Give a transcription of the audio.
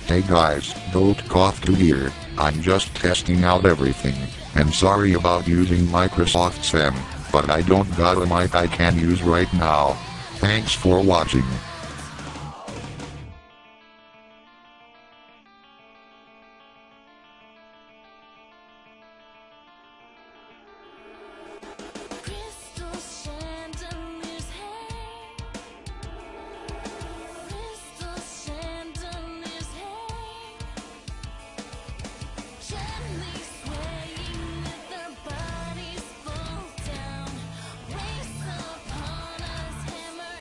Hey guys, don't cough to here, I'm just testing out everything, and sorry about using Microsoft Sam, but I don't got a mic I can use right now. Thanks for watching.